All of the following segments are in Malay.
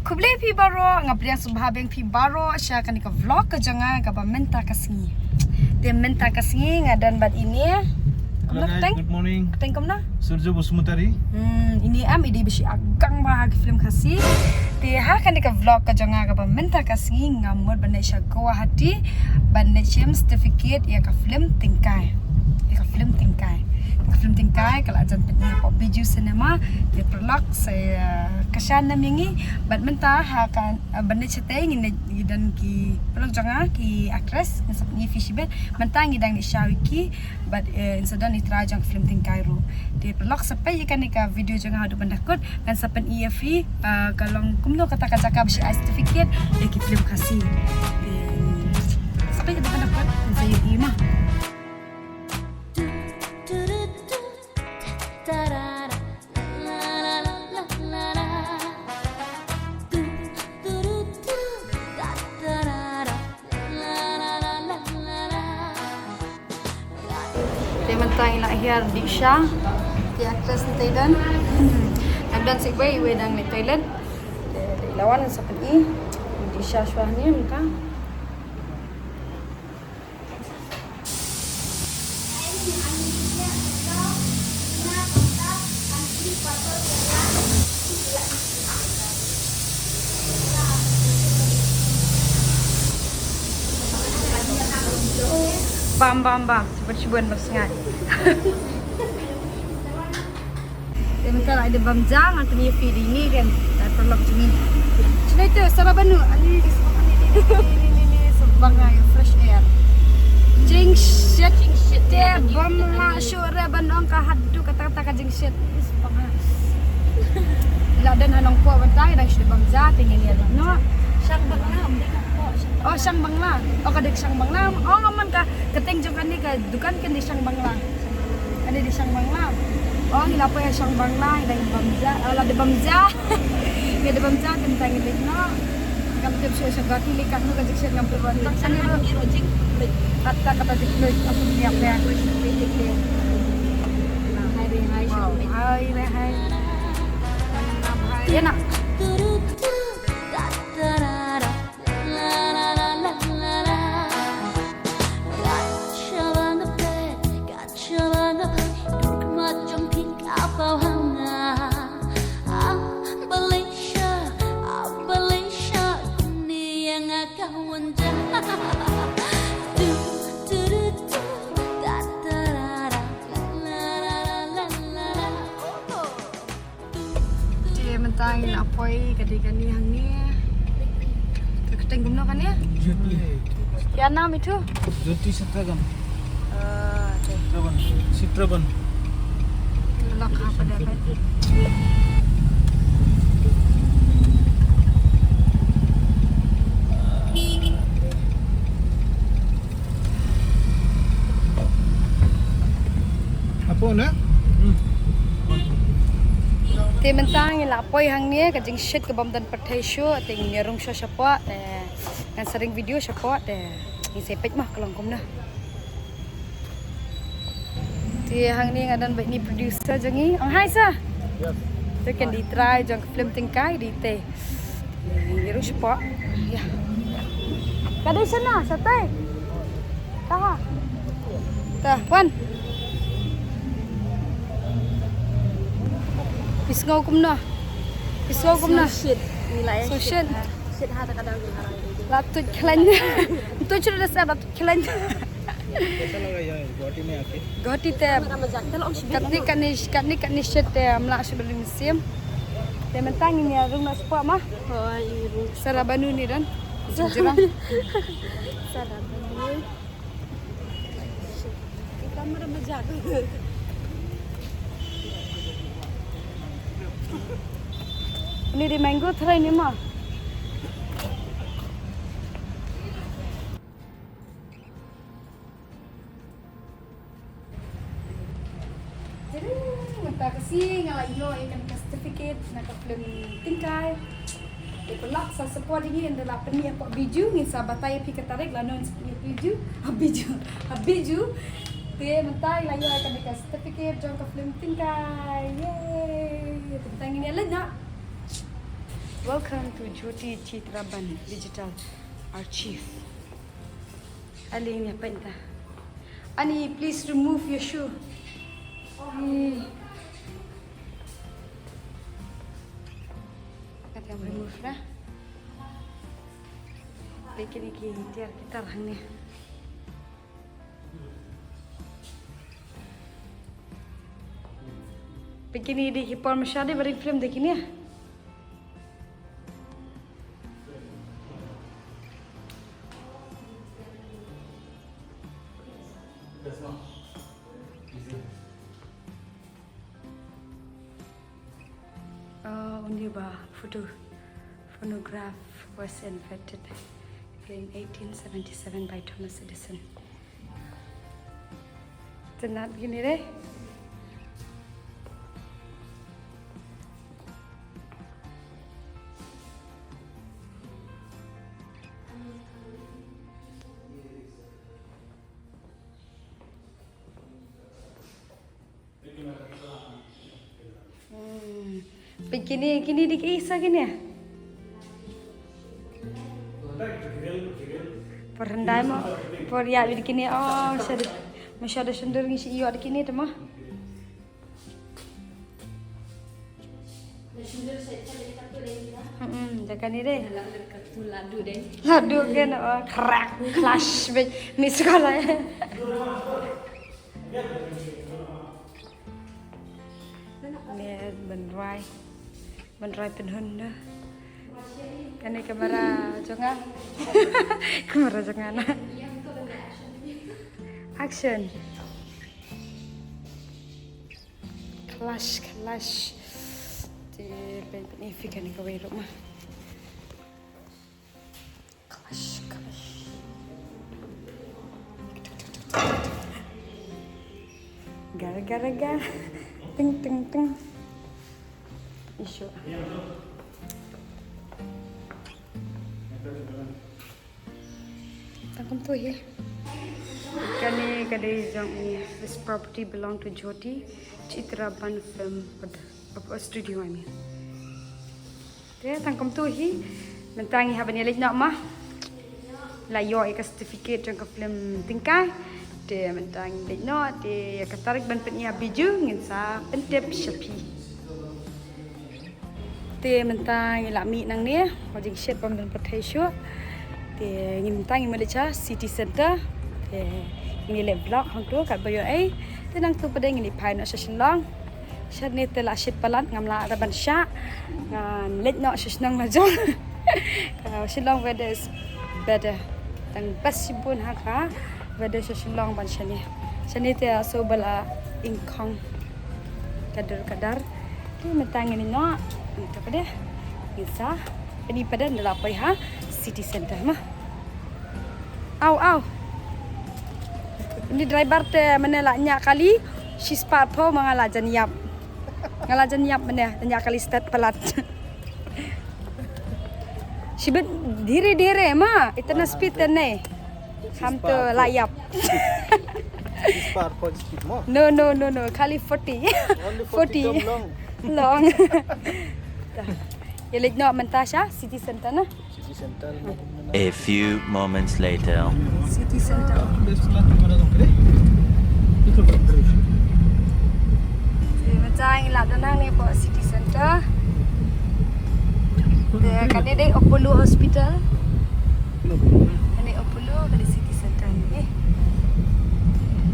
kuble pi baro ngabriang subhabeng pi baro sya kan ka vlog ka janga ka ba menta kasingi. Dia menta kasingi ngadan bat ini. Halo guys, good morning. Keteng kamna? Surjo Busmutari. Ini ide bisi agang bahag film kasih. Dia kan ka vlog ka janga ka ba menta kasingi ngamur banai sya Guwahati banai chem certificate ya ka film tingkai. Ya ka film tingkai. Film tingkai kalau ajan penting apa biju cinema di perlak saya kesan namingi bat mentah akan benda cetai ngin dan ki perlak janga ki actress ngasap ni fishbet mentah ngidang di shawiki bat insidan itrajang film tingkai ru di perlak sampai ikan ika video janga hadu pendakut dan sapen EFI kalau kumno kata kacaka bisi certificate ya ki film kasih sampai hadu pendakut saya imah mentang lahir di Syah di atas Thailand dan sebagai wedang di Thailand di lawan seperti di Syah suahnya muka bam seperti buan bersengat. Dia minta ada bamjang atau ni feed ini kan dan perlok sini. Cina itu sarabanu ali ini sebangai fresh air. Jing shit dia bamla syure bandong ka haddu kata-kata ka jing shit sebangai. La dan hanong ko bantai dan syure bamja tingin ya no. Syang bangla oh Syang Bangla. Oh kadek Syang Bangla. Oh ngaman ka keteng jung ani ka dukan kan di Syang Bangla. Ada di Syang Bangla. Oh ngila po ya Syang Bangla dan bamja. Ala de bamja. Ya de bamja tentang ini no. Kam tip siya gati likat no kadek siya ngam peron. Tak sani ro irojing kata kata dikloy aku niyak ya. Hai. Ya nak. Mentang nak poi kadikan ni hang ni. Keteng gumno kan ya? Jutli. Ya nam itu? Juti Sitragan. Sitragan. Lok apa dapat? Apa na? Ti mentang ila poi hang ni ka jing shit ka bam dan pathai shu ting ngerung sha shapa kan sering video shapa ni sepet mah kalong kum na. Ti hang ni ngadan baik ni producer jangi ang hai sa. Yes. Tu kan di try jang film tingkai di te. Ngerung shapa. Ya. Kadai sana satai. Tah. Tah, wan. Pisngau kumna. Shit nilai Social. shit hata kadang harang ini. Latut khelanya. Tu sudah dah latut khelanya. कैसा लगा यार गुवाहाटी में आके? Goti te katni shit te amla sebelum musim. Te mentang ini arung nak sport mah. Oh, ibu. Sarabanu ni dan. Jurang. Sarabanu. Kita meremajak. Ini di mango try ni mah. Minta kasih ngalayo ikan certificate nak film tingkai. Ipelak sa support ini adalah peni apa biju ni sabatai pi ketarik lanon biju. Biju. Dia mentai layo akan dekat certificate jong ke film tingkai. Yeay. Tentang ini lah nak. Welcome to Jyoti Chitraban Digital Archive. Aling apa ini? Ani, please remove your shoe. Kata yang remove dah. Bikin iki tiar kita lah ni. Bikin ini di hipor masyade beri film dekin ya. Only phonograph was invented in 1877 by Thomas Edison. Tenat gini deh. Gini di kisah gini ya? Perhendai mo, por ya di kini masih ada sendur ngisi iyo di kini mah. Jaga ni deh. Ladu deh. Ladu kan, kerak, clash, ni sekolah ya. Ni benrai penhun dah. Kan ni kamera jangan. Kamera jangan. Action. Clash. Di benefikan ni kawai rumah. Clash. Gara. Ting. Isu. Tangkum tu ya. Kani kadai jang ni. This property belong to Jyoti Chitraban Film Studio I mean. Dia tangkum tu hi. Mentangi haban yelik nak mah. Layo ika certificate jang ke film tingkai. Dia mentangi yelik nak. Dia katarik ban petnya biju ngin sa pentep syapi. Dia mentang ilami nang ni, wajib share pembelian petai show. Dia mentang imelca city center. Dia ini le vlog hang tu kat bayo ai. Dia nang tu pada ini pai nak seslang. Syar ni telah share palan ngamla raban syak. Ngan let nak sesnang majol. Kalau seslang weather is better. Tang pasibun haka weather seslang ban syani. Syani te so bala ingkong kadar. Dia mentang ini nak itu pada bisa ini pada nelapai ha city center mah. Au. Ini driver te menelaknya kali si spart po mangalajan yap mana tanya kali start pelat. Si bet diri mah itna speed ni. Ham tu layap. Si spart po speed mo. No. Kali 40. Only 40 long. Yelik nak mentasha city center na. City center. A few moments later. City center. Macam ilap danang ni po city center. Dia kan dia Apollo Hospital. Ini Apollo dari city center ni.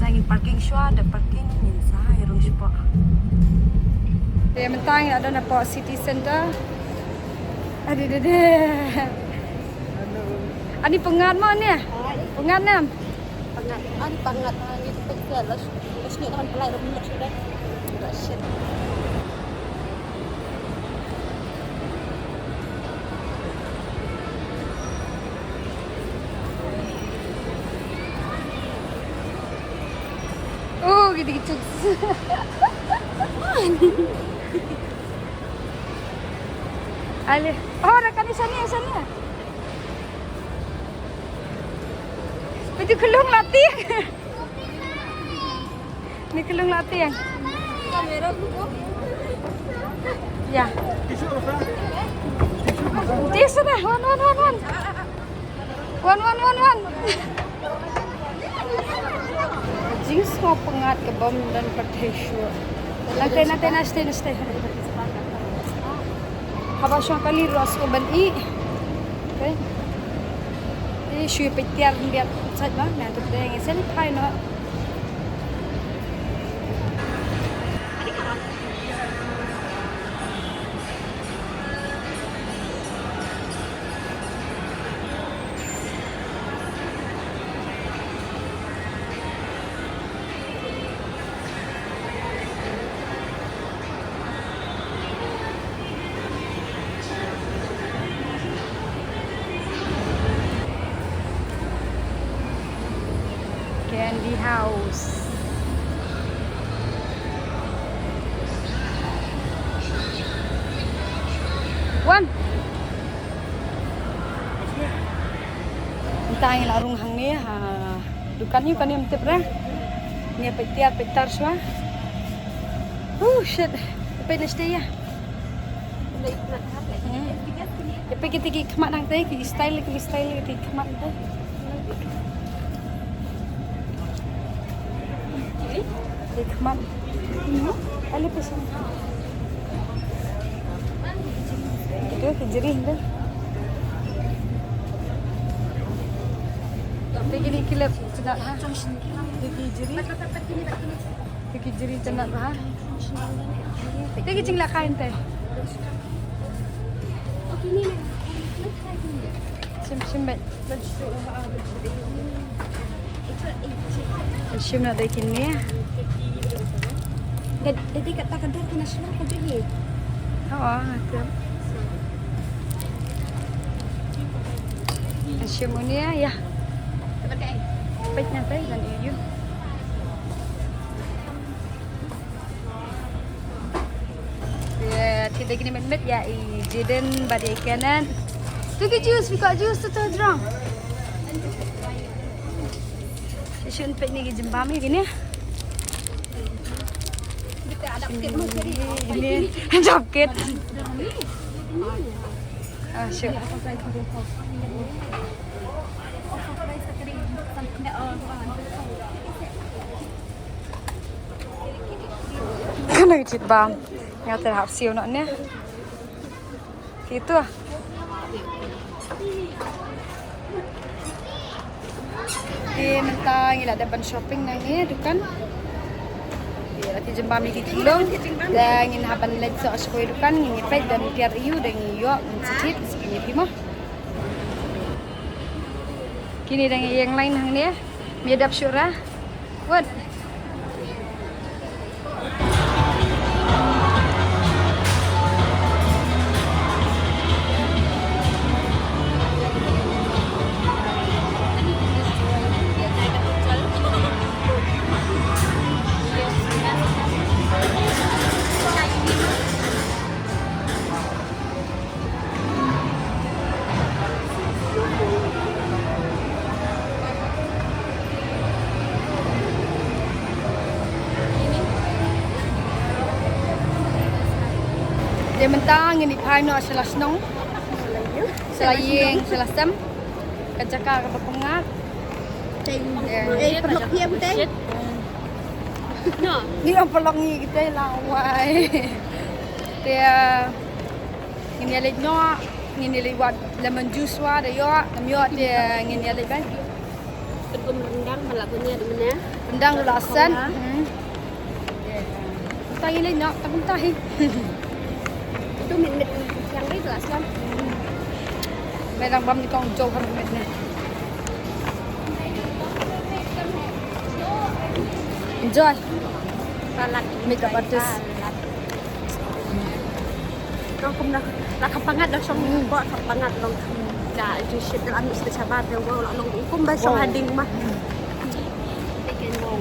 Jangan parking shua ada parking ni sah irung shua. Dia mentang ada na po city center. Ada. Ani pengat mo ni? Pengat nam. Pangat ni tu las ni kan pelai rumah sudah. Shit. Oh, gitu. Ale. Oh, rekan di sana. Itu kelung latih. Ni kelung latih. Kamera buku. Ya. Tisu apa? Tisu. mana? One. One. Jing semua pengat ke bom dan perteshu. Nanti stay. Habis yang kali ras ko ban I. Okay. Ini shui petiar dia saja nah tu dia yang sen pai no. Candy house. Wan. Entah yang larung hang ni dukan ni kan yang tepra. Ni petiar semua. Shit. Apa ni stay ya? Tapi kita kemat nang teh, style kita kemat teh. Kemat. Ada pesan. Itu kejerih tu. Begini kilap cenak ha. Kejerih cenak ha. Tegi cingla kain teh. Sim bet. Sim nak dekin ni. Jadi kata kadar kena senang kau jadi. Betul. Sim ni ya. Petnya teh dan iu. Ya, tidak gini met ya I Jaden badi kanan. Tu ke juice, we got juice tu drang. Isun pet ni jembam gini. Kita ada kit mau jadi. Ini jaket. Syuk. Kan lagi cit bam. Yang terhap siu nak ni. Gitu ah. Di mentang ila depan shopping nang ni dukan. Di ati jembam ni kilong dan ingin haban led so askoy dukan ingin pay dan tiar iu dan iyo mencicit segini pima. Kini dengan yang lain hang ni miadap syurah. What? Dia mentang ini pai no selas nong. Selaying, selasam. Kacaka ke pengat. Peluk dia betul. No. Ni ang pelongi kita lawai. Dia ini alit no, ini liwat lemon juice wa dia yo, namyo dia ini alit kan. Tegum rendang melakukannya di mana? Rendang lulasan. Tahi lain nak, tak tahi. Itu minit yang ini jelaskan. Merang bam ni kong jauh kan minit ni. Enjoy. Palat Makeup artist. Kau kumna kapangat dah song buat kapangat long. Ka ju shit dalam mesti sabar dia gua long kum ba song hading mah. Bikin mau.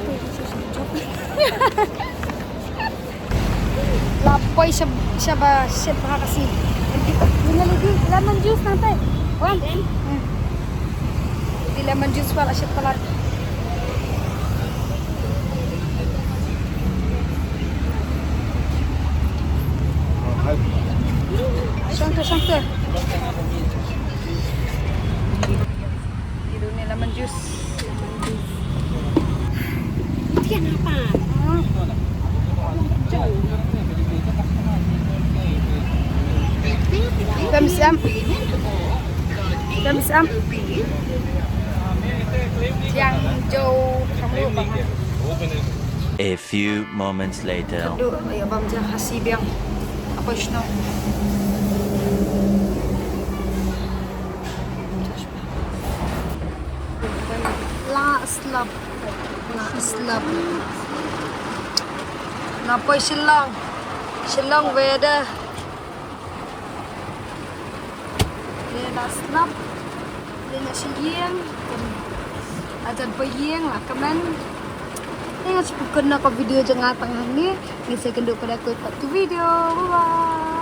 Lapoy siya kasi. Ini lagi lemon juice nanti. Wan. Di lemon juice wala siya palat. Santai. lemon juice. Tiyan apa? Dam-dam. Dam-dam. Jiangzhou kamu banget. A few moments later. Aduh, ayo bamja kasih biang apa sih? La slap. Napoi Shillong. Shillong weather. La slap. Lena Shiyang. Ajan payeng lah kemen. Tengok sepukun nak video jangan tengah ni. Ni saya kenduk pada aku 1 video. Bye bye.